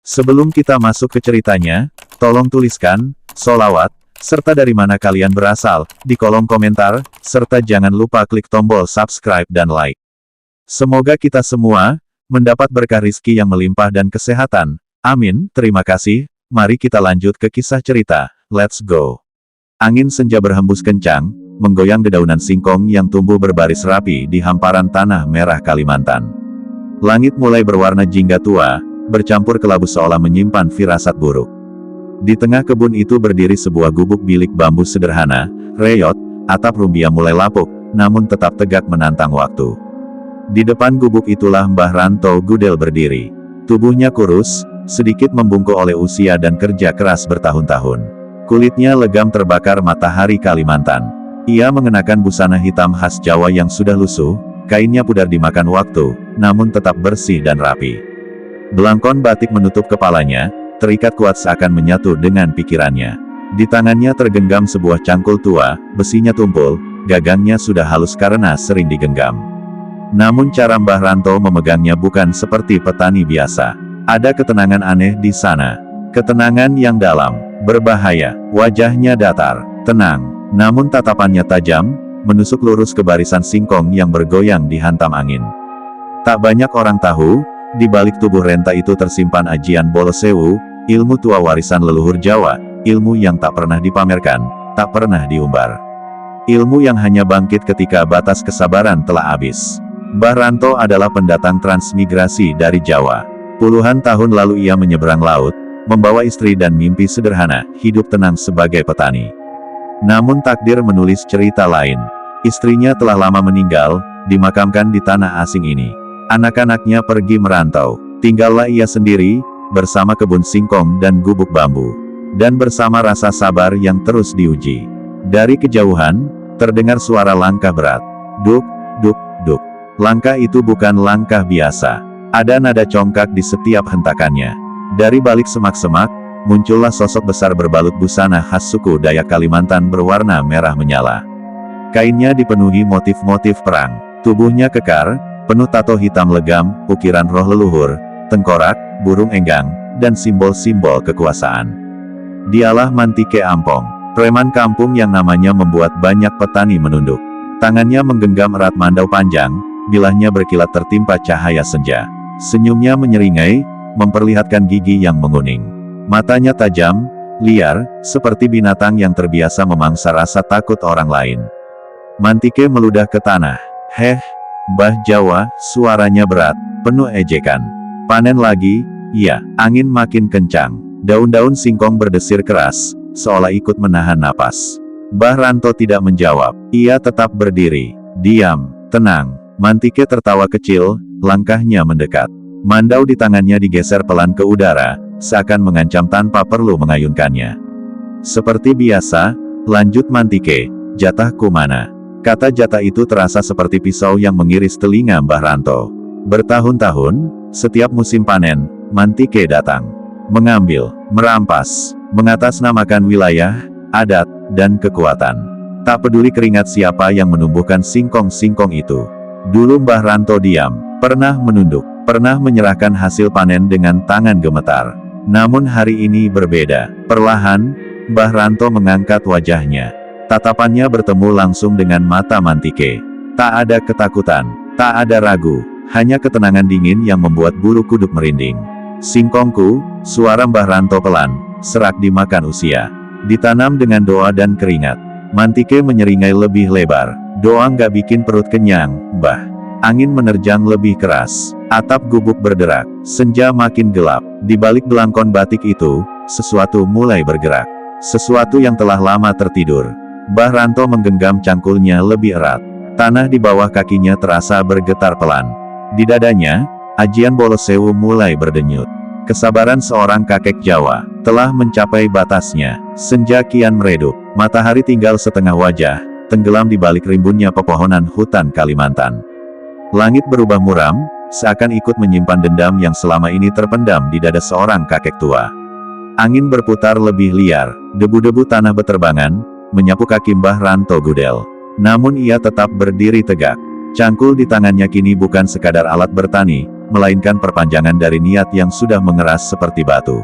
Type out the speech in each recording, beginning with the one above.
Sebelum kita masuk ke ceritanya, tolong tuliskan, solawat, serta dari mana kalian berasal, di kolom komentar, serta jangan lupa klik tombol subscribe dan like. Semoga kita semua, mendapat berkah rizki yang melimpah dan kesehatan. Amin, terima kasih. Mari kita lanjut ke kisah cerita, let's go. Angin senja berhembus kencang, menggoyang dedaunan singkong yang tumbuh berbaris rapi di hamparan tanah merah Kalimantan. Langit mulai berwarna jingga tua, bercampur kelabu seolah menyimpan firasat buruk. Di tengah kebun itu berdiri sebuah gubuk bilik bambu sederhana, reyot, atap rumbia mulai lapuk, namun tetap tegak menantang waktu. Di depan gubuk itulah Mbah Ranto Gudel berdiri. Tubuhnya kurus, sedikit membungkuk oleh usia dan kerja keras bertahun-tahun. Kulitnya legam terbakar matahari Kalimantan. Ia mengenakan busana hitam khas Jawa yang sudah lusuh, kainnya pudar dimakan waktu, namun tetap bersih dan rapi. Belangkon batik menutup kepalanya, terikat kuat seakan menyatu dengan pikirannya. Di tangannya tergenggam sebuah cangkul tua, besinya tumpul, gagangnya sudah halus karena sering digenggam. Namun cara Mbah Ranto memegangnya bukan seperti petani biasa. Ada ketenangan aneh di sana. Ketenangan yang dalam, berbahaya. Wajahnya datar, tenang, namun tatapannya tajam, menusuk lurus ke barisan singkong yang bergoyang dihantam angin. Tak banyak orang tahu, di balik tubuh renta itu tersimpan ajian Bolosewu, ilmu tua warisan leluhur Jawa, ilmu yang tak pernah dipamerkan, tak pernah diumbar. Ilmu yang hanya bangkit ketika batas kesabaran telah habis. Mbah Ranto adalah pendatang transmigrasi dari Jawa. Puluhan tahun lalu ia menyeberang laut, membawa istri dan mimpi sederhana, hidup tenang sebagai petani. Namun takdir menulis cerita lain. Istrinya telah lama meninggal, dimakamkan di tanah asing ini. Anak-anaknya pergi merantau. Tinggallah ia sendiri, bersama kebun singkong dan gubuk bambu. Dan bersama rasa sabar yang terus diuji. Dari kejauhan, terdengar suara langkah berat. Duk, duk, duk. Langkah itu bukan langkah biasa. Ada nada congkak di setiap hentakannya. Dari balik semak-semak, muncullah sosok besar berbalut busana khas suku Dayak Kalimantan berwarna merah menyala. Kainnya dipenuhi motif-motif perang. Tubuhnya kekar, penuh tato hitam legam, ukiran roh leluhur, tengkorak, burung enggang, dan simbol-simbol kekuasaan. Dialah Mantike Ampong, preman kampung yang namanya membuat banyak petani menunduk. Tangannya menggenggam erat mandau panjang, bilahnya berkilat tertimpa cahaya senja. Senyumnya menyeringai, memperlihatkan gigi yang menguning. Matanya tajam, liar, seperti binatang yang terbiasa memangsa rasa takut orang lain. Mantike meludah ke tanah. Heh, Mbah Jawa, suaranya berat, penuh ejekan. Panen lagi, iya. Angin makin kencang. Daun-daun singkong berdesir keras, seolah ikut menahan napas. Mbah Ranto tidak menjawab. Ia tetap berdiri, diam, tenang. Mantike tertawa kecil, langkahnya mendekat. Mandau di tangannya digeser pelan ke udara, seakan mengancam tanpa perlu mengayunkannya. Seperti biasa, lanjut Mantike, jatahku mana? Kata jatah itu terasa seperti pisau yang mengiris telinga Mbah Ranto. Bertahun-tahun, setiap musim panen, Mantike datang. Mengambil, merampas, mengatasnamakan wilayah, adat, dan kekuatan. Tak peduli keringat siapa yang menumbuhkan singkong-singkong itu. Dulu Mbah Ranto diam, pernah menunduk, pernah menyerahkan hasil panen dengan tangan gemetar. Namun hari ini berbeda. Perlahan, Mbah Ranto mengangkat wajahnya. Tatapannya bertemu langsung dengan mata Mantike. Tak ada ketakutan, tak ada ragu, hanya ketenangan dingin yang membuat bulu kuduk merinding. Singkongku, suara Mbah Ranto pelan, serak dimakan usia. Ditanam dengan doa dan keringat. Mantike menyeringai lebih lebar. Doa nggak bikin perut kenyang, Mbah. Angin menerjang lebih keras. Atap gubuk berderak. Senja makin gelap. Di balik belangkon batik itu, sesuatu mulai bergerak. Sesuatu yang telah lama tertidur. Mbah Ranto menggenggam cangkulnya lebih erat. Tanah di bawah kakinya terasa bergetar pelan. Di dadanya, ajian Bolosewu mulai berdenyut. Kesabaran seorang kakek Jawa telah mencapai batasnya. Senja kian meredup. Matahari tinggal setengah wajah, tenggelam di balik rimbunnya pepohonan hutan Kalimantan. Langit berubah muram, seakan ikut menyimpan dendam yang selama ini terpendam di dada seorang kakek tua. Angin berputar lebih liar, debu-debu tanah beterbangan, menyapu kaki Mbah Ranto Gudel. Namun ia tetap berdiri tegak. Cangkul di tangannya kini bukan sekadar alat bertani, melainkan perpanjangan dari niat yang sudah mengeras seperti batu.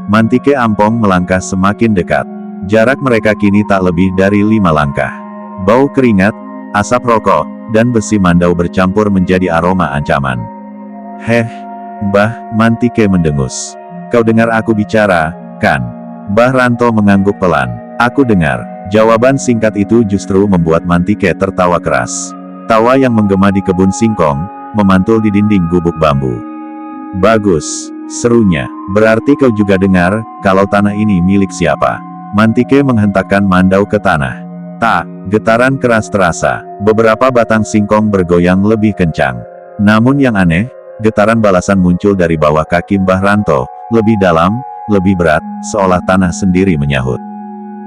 Mantike Ampong melangkah semakin dekat. Jarak mereka kini tak lebih dari 5 langkah. Bau keringat, asap rokok, dan besi Mandau bercampur menjadi aroma ancaman. "Heh, Mbah," Mantike mendengus. "Kau dengar aku bicara, kan?" Mbah Ranto mengangguk pelan. "Aku dengar." Jawaban singkat itu justru membuat Mantike tertawa keras. Tawa yang menggema di kebun singkong, memantul di dinding gubuk bambu. "Bagus," serunya. "Berarti kau juga dengar, kalau tanah ini milik siapa?" Mantike menghentakkan Mandau ke tanah. Tak, getaran keras terasa. Beberapa batang singkong bergoyang lebih kencang. Namun yang aneh, getaran balasan muncul dari bawah kaki Mbah Ranto, lebih dalam, lebih berat, seolah tanah sendiri menyahut.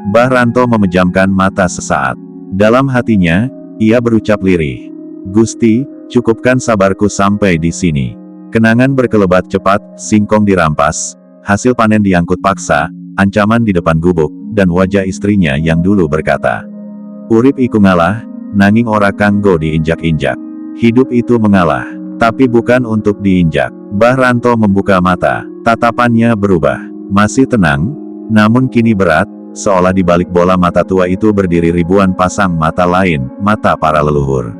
Mbah Ranto memejamkan mata sesaat. Dalam hatinya, ia berucap lirih. "Gusti, cukupkan sabarku sampai di sini." Kenangan berkelebat cepat, singkong dirampas, hasil panen diangkut paksa, ancaman di depan gubuk, dan wajah istrinya yang dulu berkata, "Urip iku ngalah, nanging ora kanggo diinjak-injak." Hidup itu mengalah, tapi bukan untuk diinjak. Mbah Ranto membuka mata, tatapannya berubah. Masih tenang, namun kini berat, seolah di balik bola mata tua itu berdiri ribuan pasang mata lain, mata para leluhur.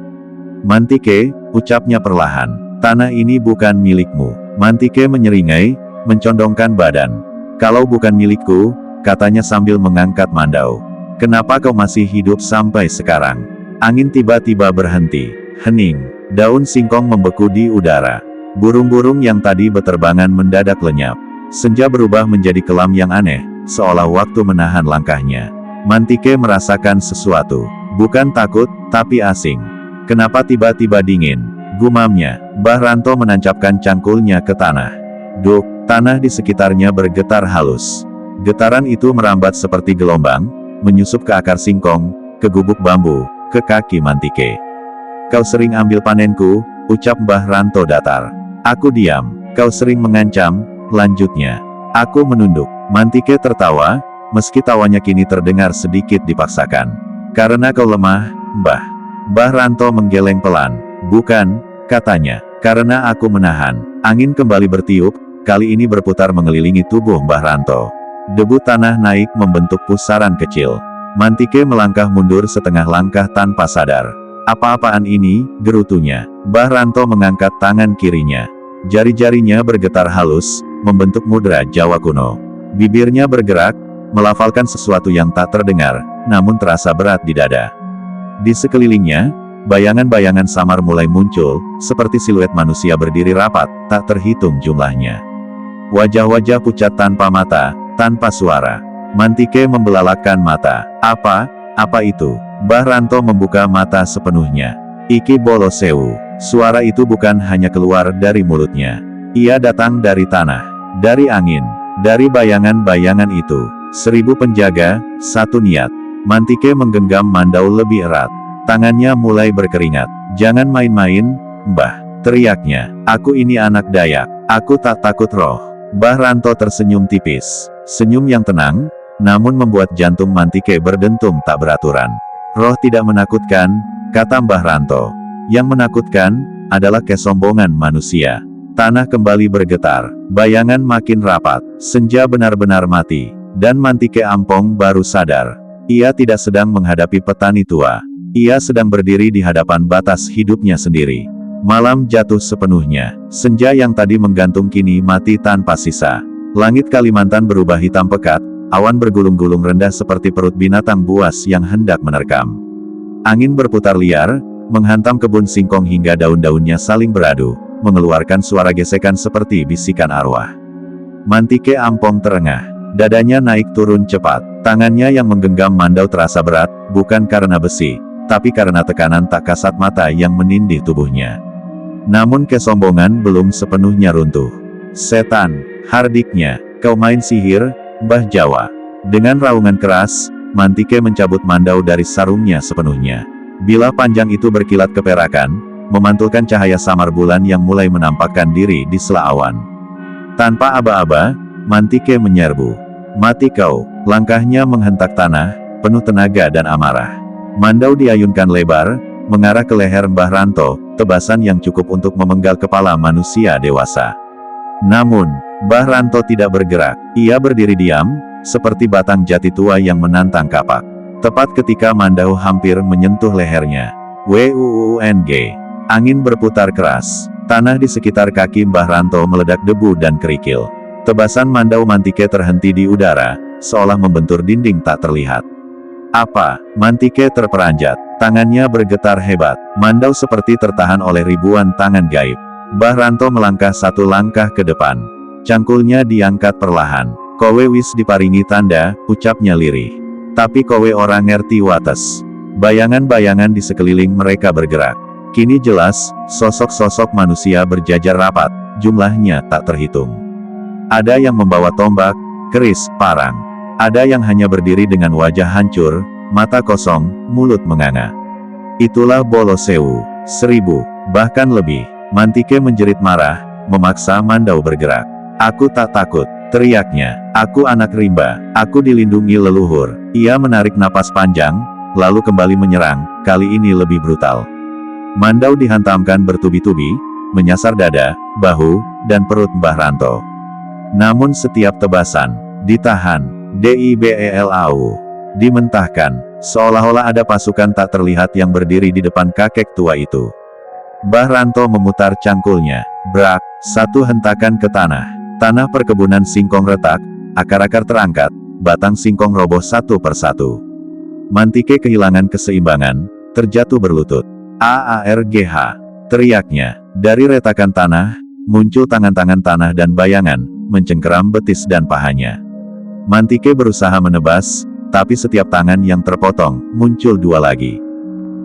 "Mantike," ucapnya perlahan, "tanah ini bukan milikmu." Mantike menyeringai, mencondongkan badan. "Kalau bukan milikku," katanya sambil mengangkat Mandau, "kenapa kau masih hidup sampai sekarang?" Angin tiba-tiba berhenti. Hening. Daun singkong membeku di udara. Burung-burung yang tadi beterbangan mendadak lenyap. Senja berubah menjadi kelam yang aneh, seolah waktu menahan langkahnya. Mantike merasakan sesuatu. Bukan takut, tapi asing. "Kenapa tiba-tiba dingin?" gumamnya. Mbah Ranto menancapkan cangkulnya ke tanah. Duk, tanah di sekitarnya bergetar halus. Getaran itu merambat seperti gelombang, menyusup ke akar singkong, ke gubuk bambu, ke kaki Mantike. "Kau sering ambil panenku," ucap Mbah Ranto datar. "Aku diam." "Kau sering mengancam," lanjutnya. "Aku menunduk." Mantike tertawa, meski tawanya kini terdengar sedikit dipaksakan. "Karena kau lemah, Mbah." Mbah Ranto menggeleng pelan. "Bukan," katanya. "Karena aku menahan." Angin kembali bertiup, kali ini berputar mengelilingi tubuh Mbah Ranto. Debu tanah naik membentuk pusaran kecil. Mantike melangkah mundur setengah langkah tanpa sadar. "Apa-apaan ini?" gerutunya. Mbah Ranto mengangkat tangan kirinya. Jari-jarinya bergetar halus, membentuk mudra Jawa kuno. Bibirnya bergerak, melafalkan sesuatu yang tak terdengar, namun terasa berat di dada. Di sekelilingnya, bayangan-bayangan samar mulai muncul, seperti siluet manusia berdiri rapat, tak terhitung jumlahnya. Wajah-wajah pucat tanpa mata, tanpa suara. Mantike membelalakkan mata. Apa itu?" Mbah Ranto membuka mata sepenuhnya. "Iki bolo sewu." Suara itu bukan hanya keluar dari mulutnya. Ia datang dari tanah, dari angin, dari bayangan-bayangan itu. 1000 penjaga, satu niat. Mantike menggenggam Mandau lebih erat. Tangannya mulai berkeringat. "Jangan main-main, Mbah," teriaknya. "Aku ini anak Dayak. Aku tak takut roh." Mbah Ranto tersenyum tipis. Senyum yang tenang, namun membuat jantung Mantike berdentum tak beraturan. "Roh tidak menakutkan," kata Mbah Ranto. "Yang menakutkan, adalah kesombongan manusia." Tanah kembali bergetar. Bayangan makin rapat. Senja benar-benar mati. Dan Mantike Ampong baru sadar. Ia tidak sedang menghadapi petani tua. Ia sedang berdiri di hadapan batas hidupnya sendiri. Malam jatuh sepenuhnya. Senja yang tadi menggantung kini mati tanpa sisa. Langit Kalimantan berubah hitam pekat. Awan bergulung-gulung rendah seperti perut binatang buas yang hendak menerkam. Angin berputar liar, menghantam kebun singkong hingga daun-daunnya saling beradu, mengeluarkan suara gesekan seperti bisikan arwah. Mantike Ampong terengah. Dadanya naik turun cepat. Tangannya yang menggenggam Mandau terasa berat, bukan karena besi, tapi karena tekanan tak kasat mata yang menindih tubuhnya. Namun kesombongan belum sepenuhnya runtuh. "Setan," hardiknya, "kau main sihir, Mbah Jawa." Dengan raungan keras, Mantike mencabut Mandau dari sarungnya sepenuhnya. Bila panjang itu berkilat keperakan, memantulkan cahaya samar bulan yang mulai menampakkan diri di sela awan. Tanpa aba-aba, Mantike menyerbu. "Mati kau!" Langkahnya menghentak tanah, penuh tenaga dan amarah. Mandau diayunkan lebar, mengarah ke leher Mbah Ranto, tebasan yang cukup untuk memenggal kepala manusia dewasa. Namun, Mbah Ranto tidak bergerak. Ia berdiri diam, seperti batang jati tua yang menantang kapak. Tepat ketika Mandau hampir menyentuh lehernya. Wuung. Angin berputar keras. Tanah di sekitar kaki Mbah Ranto meledak debu dan kerikil. Tebasan Mandau Mantike terhenti di udara, seolah membentur dinding tak terlihat. Apa? Mantike terperanjat. Tangannya bergetar hebat. Mandau seperti tertahan oleh ribuan tangan gaib. Mbah Ranto melangkah satu langkah ke depan. Cangkulnya diangkat perlahan. Kowe wis diparingi tanda, ucapnya lirih. Tapi kowe orang ngerti wates. Bayangan-bayangan di sekeliling mereka bergerak. Kini jelas, sosok-sosok manusia berjajar rapat, jumlahnya tak terhitung. Ada yang membawa tombak, keris, parang. Ada yang hanya berdiri dengan wajah hancur, mata kosong, mulut menganga. Itulah Bolo Sewu. 1000, bahkan lebih. Mantike menjerit marah, memaksa Mandau bergerak. Aku tak takut, teriaknya. Aku anak rimba, aku dilindungi leluhur. Ia menarik napas panjang, lalu kembali menyerang, kali ini lebih brutal. Mandau dihantamkan bertubi-tubi, menyasar dada, bahu, dan perut Mbah Ranto. Namun setiap tebasan, ditahan, dibelau, dimentahkan, seolah-olah ada pasukan tak terlihat yang berdiri di depan kakek tua itu. Mbah Ranto memutar cangkulnya, brak, satu hentakan ke tanah. Tanah perkebunan singkong retak, akar-akar terangkat, batang singkong roboh satu persatu. Mantike kehilangan keseimbangan, terjatuh berlutut. Aargh, teriaknya. Dari retakan tanah, muncul tangan-tangan tanah dan bayangan, mencengkeram betis dan pahanya. Mantike berusaha menebas, tapi setiap tangan yang terpotong, muncul dua lagi.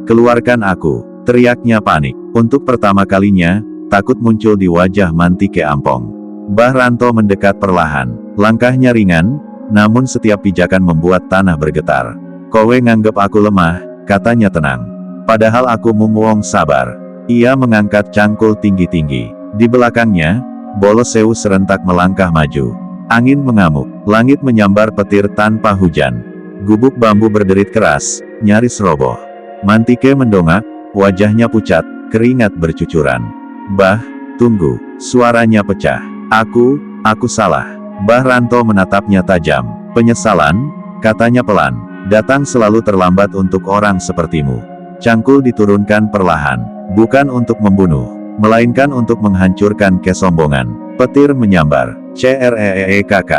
Keluarkan aku, teriaknya panik. Untuk pertama kalinya, takut muncul di wajah Mantike Ampong. Mbah Ranto mendekat perlahan. Langkahnya ringan, namun setiap pijakan membuat tanah bergetar. Kowe nganggep aku lemah, katanya tenang. Padahal aku mumuong sabar. Ia mengangkat cangkul tinggi-tinggi. Di belakangnya, Bolo Sewu serentak melangkah maju. Angin mengamuk, langit menyambar petir tanpa hujan. Gubuk bambu berderit keras, nyaris roboh. Mantike mendongak, wajahnya pucat, keringat bercucuran. Mbah, tunggu, suaranya pecah. Aku salah. Mbah Ranto menatapnya tajam. Penyesalan, katanya pelan, datang selalu terlambat untuk orang sepertimu. Cangkul diturunkan perlahan, bukan untuk membunuh, melainkan untuk menghancurkan kesombongan. Petir menyambar, CREEKK.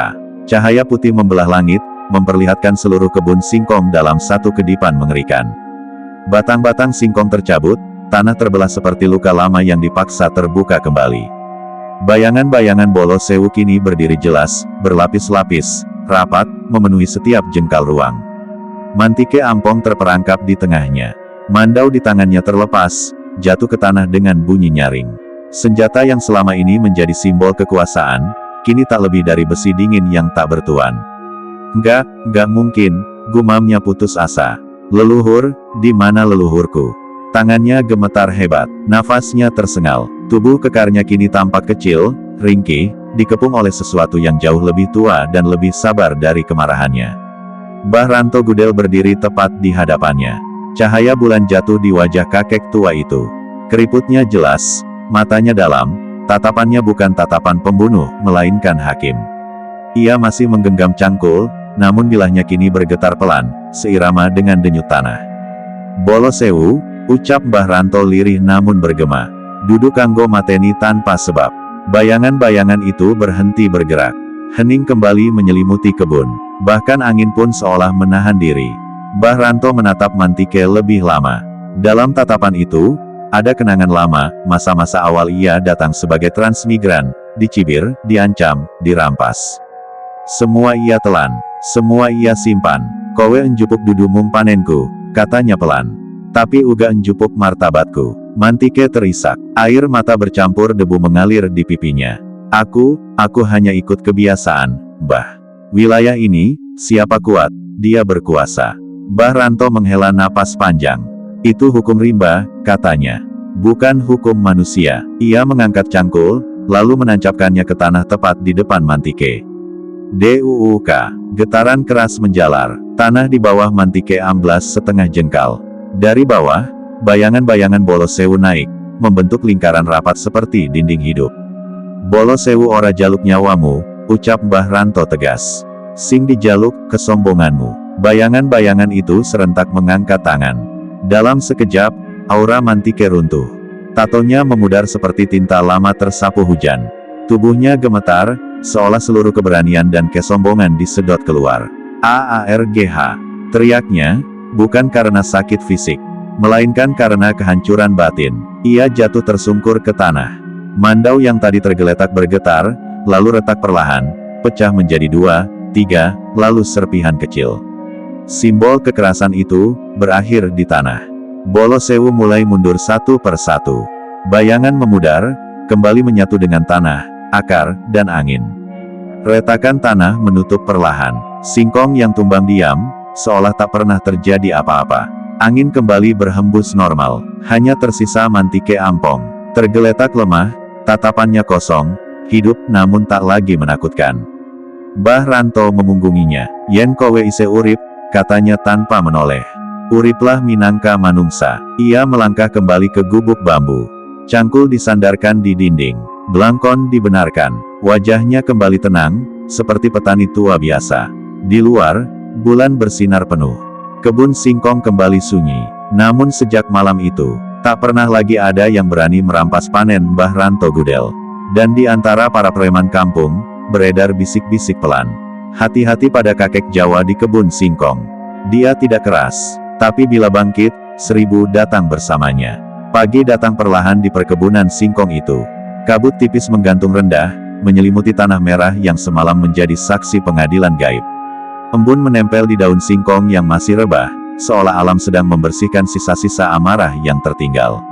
Cahaya putih membelah langit, memperlihatkan seluruh kebun singkong dalam satu kedipan mengerikan. Batang-batang singkong tercabut, tanah terbelah seperti luka lama yang dipaksa terbuka kembali. Bayangan-bayangan Bolo Sewu kini berdiri jelas, berlapis-lapis, rapat, memenuhi setiap jengkal ruang. Mantike Ampong terperangkap di tengahnya. Mandau di tangannya terlepas, jatuh ke tanah dengan bunyi nyaring. Senjata yang selama ini menjadi simbol kekuasaan, kini tak lebih dari besi dingin yang tak bertuan. Enggak mungkin, gumamnya putus asa. Leluhur, di mana leluhurku? Tangannya gemetar hebat, nafasnya tersengal, tubuh kekarnya kini tampak kecil, ringkih, dikepung oleh sesuatu yang jauh lebih tua dan lebih sabar dari kemarahannya. Mbah Ranto Gudel berdiri tepat di hadapannya. Cahaya bulan jatuh di wajah kakek tua itu. Keriputnya jelas, matanya dalam, tatapannya bukan tatapan pembunuh, melainkan hakim. Ia masih menggenggam cangkul, namun bilahnya kini bergetar pelan, seirama dengan denyut tanah. Bolo Sewu, ucap Mbah Ranto lirih namun bergema. Duduk kanggo mateni tanpa sebab. Bayangan-bayangan itu berhenti bergerak. Hening kembali menyelimuti kebun. Bahkan angin pun seolah menahan diri. Mbah Ranto menatap Mantike lebih lama. Dalam tatapan itu, ada kenangan lama, masa-masa awal ia datang sebagai transmigran, dicibir, diancam, dirampas. Semua ia telan, semua ia simpan. Kowe enjupuk dudumung panenku, katanya pelan. Tapi uga enjupuk martabatku. Mantike terisak, air mata bercampur debu mengalir di pipinya. Aku hanya ikut kebiasaan, Mbah. Wilayah ini, siapa kuat, dia berkuasa. Mbah Ranto menghela napas panjang. Itu hukum rimba, katanya. Bukan hukum manusia. Ia mengangkat cangkul, lalu menancapkannya ke tanah tepat di depan Mantike. DUUK. Getaran keras menjalar. Tanah di bawah Mantike amblas setengah jengkal. Dari bawah, bayangan-bayangan Bolo Sewu naik, membentuk lingkaran rapat seperti dinding hidup. Bolo Sewu ora jaluk nyawamu, ucap Mbah Ranto tegas. Sing dijaluk, kesombonganmu. Bayangan-bayangan itu serentak mengangkat tangan. Dalam sekejap, aura Mantike runtuh. Tatonya memudar seperti tinta lama tersapu hujan. Tubuhnya gemetar, seolah seluruh keberanian dan kesombongan disedot keluar. AARGH, teriaknya, bukan karena sakit fisik, melainkan karena kehancuran batin. Ia jatuh tersungkur ke tanah. Mandau yang tadi tergeletak bergetar, lalu retak perlahan, pecah menjadi 2, 3, lalu serpihan kecil. Simbol kekerasan itu berakhir di tanah. Bolo Sewu mulai mundur satu per satu. Bayangan memudar, kembali menyatu dengan tanah, akar, dan angin. Retakan tanah menutup perlahan. Singkong yang tumbang diam, seolah tak pernah terjadi apa-apa. Angin kembali berhembus normal. Hanya tersisa Mantike Ampong. Tergeletak lemah, tatapannya kosong, hidup namun tak lagi menakutkan. Mbah Ranto memunggunginya. Yen kowe ise urip, katanya tanpa menoleh. Uriplah minangka manungsa. Ia melangkah kembali ke gubuk bambu. Cangkul disandarkan di dinding. Belangkon dibenarkan. Wajahnya kembali tenang, seperti petani tua biasa. Di luar, bulan bersinar penuh. Kebun singkong kembali sunyi. Namun sejak malam itu, tak pernah lagi ada yang berani merampas panen Mbah Ranto Gudel. Dan di antara para preman kampung, beredar bisik-bisik pelan. Hati-hati pada kakek Jawa di kebun singkong. Dia tidak keras, tapi bila bangkit, 1000 datang bersamanya. Pagi datang perlahan di perkebunan singkong itu. Kabut tipis menggantung rendah, menyelimuti tanah merah yang semalam menjadi saksi pengadilan gaib. Embun menempel di daun singkong yang masih rebah, seolah alam sedang membersihkan sisa-sisa amarah yang tertinggal.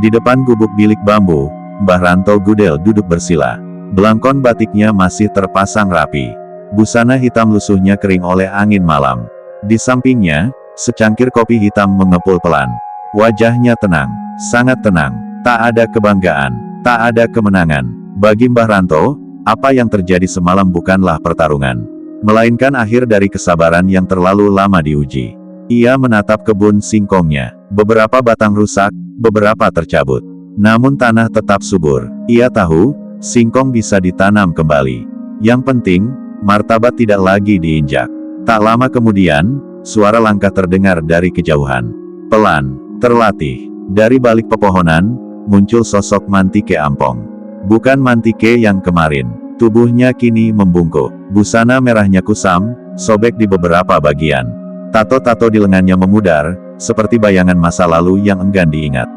Di depan gubuk bilik bambu, Mbah Ranto Gudel duduk bersila. Belangkon batiknya masih terpasang rapi. Busana hitam lusuhnya kering oleh angin malam. Di sampingnya, secangkir kopi hitam mengepul pelan. Wajahnya tenang, sangat tenang. Tak ada kebanggaan, tak ada kemenangan. Bagi Mbah Ranto, apa yang terjadi semalam bukanlah pertarungan, melainkan akhir dari kesabaran yang terlalu lama diuji. Ia menatap kebun singkongnya. Beberapa batang rusak, beberapa tercabut. Namun tanah tetap subur. Ia tahu, singkong bisa ditanam kembali. Yang penting, martabat tidak lagi diinjak. Tak lama kemudian, suara langkah terdengar dari kejauhan. Pelan, terlatih. Dari balik pepohonan, muncul sosok Mantike Ampong. Bukan Mantike yang kemarin. Tubuhnya kini membungkuk. Busana merahnya kusam, sobek di beberapa bagian. Tato-tato di lengannya memudar, seperti bayangan masa lalu yang enggan diingat.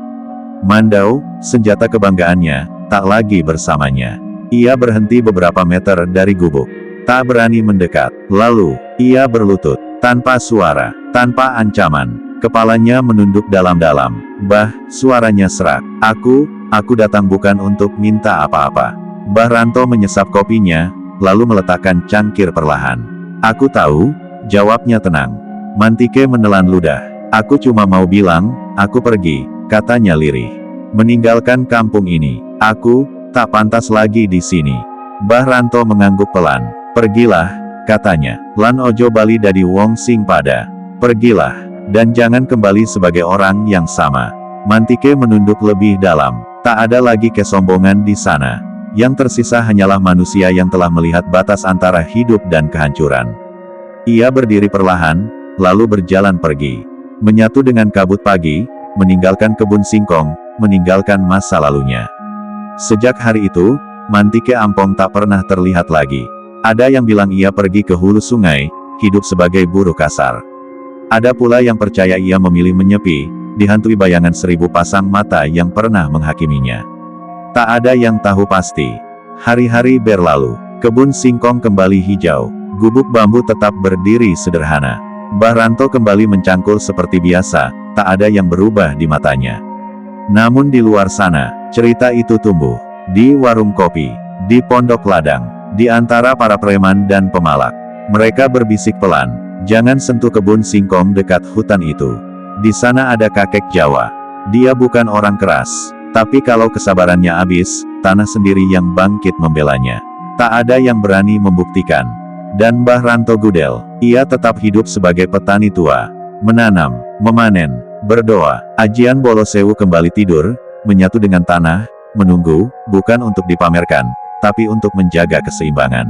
Mandau, senjata kebanggaannya, tak lagi bersamanya. Ia berhenti beberapa meter dari gubuk. Tak berani mendekat. Lalu, ia berlutut. Tanpa suara, tanpa ancaman. Kepalanya menunduk dalam-dalam. Bah, suaranya serak. Aku datang bukan untuk minta apa-apa. Mbah Ranto menyesap kopinya, lalu meletakkan cangkir perlahan. Aku tahu, jawabnya tenang. Mantike menelan ludah. Aku cuma mau bilang, aku pergi, katanya lirih. Meninggalkan kampung ini. Aku tak pantas lagi di sini. Mbah Ranto mengangguk pelan. Pergilah, katanya. Lan ojo bali dadi wong sing pada. Pergilah, dan jangan kembali sebagai orang yang sama. Mantike menunduk lebih dalam. Tak ada lagi kesombongan di sana. Yang tersisa hanyalah manusia yang telah melihat batas antara hidup dan kehancuran. Ia berdiri perlahan, lalu berjalan pergi. Menyatu dengan kabut pagi, meninggalkan kebun singkong, meninggalkan masa lalunya. Sejak hari itu, Mantike Ampong tak pernah terlihat lagi. Ada yang bilang ia pergi ke hulu sungai, hidup sebagai buruh kasar. Ada pula yang percaya ia memilih menyepi, dihantui bayangan 1000 pasang mata yang pernah menghakiminya. Tak ada yang tahu pasti. Hari-hari berlalu, kebun singkong kembali hijau, gubuk bambu tetap berdiri sederhana. Mbah Ranto kembali mencangkul seperti biasa, tak ada yang berubah di matanya. Namun di luar sana, cerita itu tumbuh. Di warung kopi, di pondok ladang, di antara para preman dan pemalak. Mereka berbisik pelan, jangan sentuh kebun singkong dekat hutan itu. Di sana ada kakek Jawa. Dia bukan orang keras. Tapi kalau kesabarannya habis, tanah sendiri yang bangkit membelanya. Tak ada yang berani membuktikan. Dan Mbah Ranto Gudel, ia tetap hidup sebagai petani tua. Menanam, memanen, Berdoa. Ajian Bolosewu kembali tidur, menyatu dengan tanah, menunggu, bukan untuk dipamerkan, tapi untuk menjaga keseimbangan.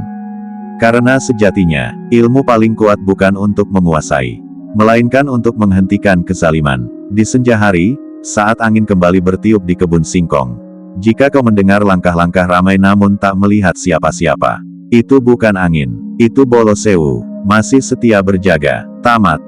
Karena sejatinya, ilmu paling kuat bukan untuk menguasai, melainkan untuk menghentikan kezaliman. Di senja hari, saat angin kembali bertiup di kebun singkong, jika kau mendengar langkah-langkah ramai namun tak melihat siapa-siapa, itu bukan angin, itu Bolosewu, masih setia berjaga. Tamat.